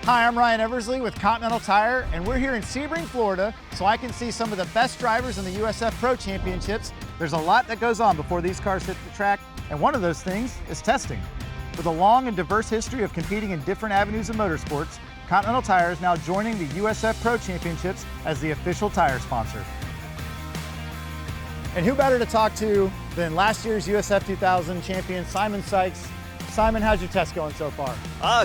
Hi, I'm Ryan Eversley with Continental Tire, and we're here in Sebring, Florida, so I can see some of the best drivers in the USF Pro Championships. There's a lot that goes on before these cars hit the track, and one of those things is testing. With a long and diverse history of competing in different avenues of motorsports, Continental Tire is now joining the USF Pro Championships as the official tire sponsor. And who better to talk to than last year's USF 2000 champion, Sikes. Simon, how's your test going so far?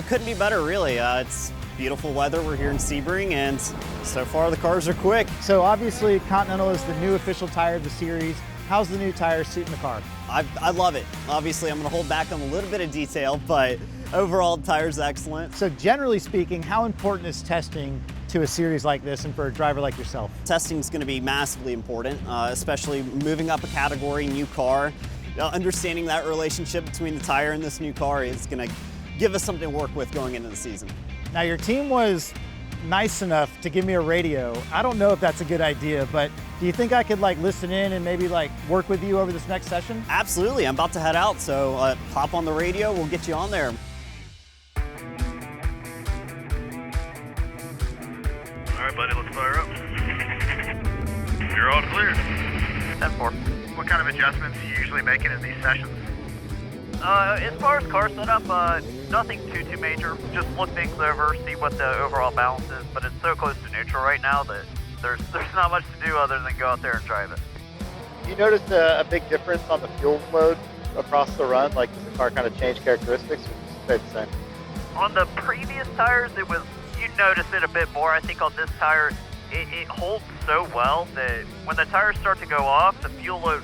Couldn't be better, really. It's beautiful weather. We're here in Sebring, and so far the cars are quick. So obviously Continental is the new official tire of the series. How's the new tire suiting the car? I love it. Obviously, I'm going to hold back on a little bit of detail, but overall, the tire's excellent. So generally speaking, how important is testing to a series like this and for a driver like yourself? Testing is going to be massively important, especially moving up a category, new car. Understanding that relationship between the tire and this new car is going to give us something to work with going into the season. Now, your team was nice enough to give me a radio. I don't know if that's a good idea, but do you think I could listen in and maybe work with you over this next session? Absolutely. I'm about to head out, so hop on the radio. We'll get you on there. All right, buddy, let's fire up. You're all clear. 10-4. What kind of adjustments are you usually making in these sessions? As far as car setup, nothing too major. Just look things over, see what the overall balance is, but it's so close to neutral right now that there's not much to do other than go out there and drive it. You noticed a big difference on the fuel load across the run? Does the car kind of change characteristics, or stay the same? On the previous tires, you'd notice it a bit more. I think on this tire, it holds so well that when the tires start to go off, the fuel load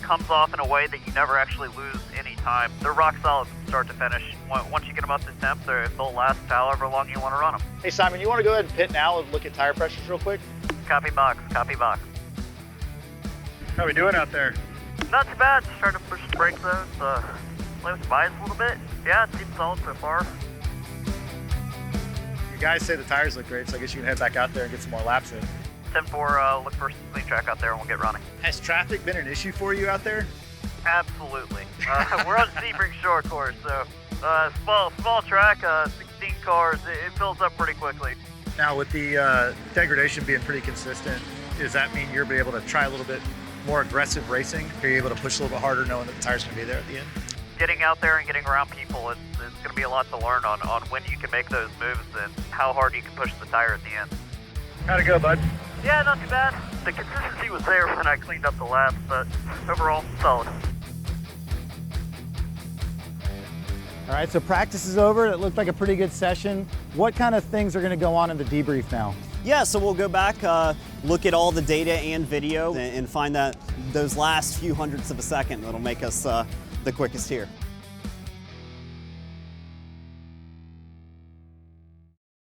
comes off in a way that you never actually lose any time. They're rock solid from start to finish. Once you get them up to temp, they'll last however long you want to run them. Hey Simon, you want to go ahead and pit now and look at tire pressures real quick? Copy box, copy box. How we doing out there? Not too bad, just trying to push the brake zones, play with the bias a little bit. Yeah, it seems solid so far. You guys say the tires look great, so I guess you can head back out there and get some more laps in. 10-4, look for some clean track out there and we'll get running. Has traffic been an issue for you out there? Absolutely. We're on Sebring Shore course, so small track, 16 cars, it fills up pretty quickly. Now with the degradation being pretty consistent, does that mean you'll be able to try a little bit more aggressive racing? Are you able to push a little bit harder knowing that the tire's going to be there at the end? Getting out there and getting around people, it's going to be a lot to learn on when you can make those moves and how hard you can push the tire at the end. How'd it go, bud? Yeah, not too bad. The consistency was there when I cleaned up the laps, but overall, solid. All right, so practice is over. It looked like a pretty good session. What kind of things are going to go on in the debrief now? Yeah, so we'll go back, look at all the data and video, and find those last few hundredths of a second that'll make us the quickest here.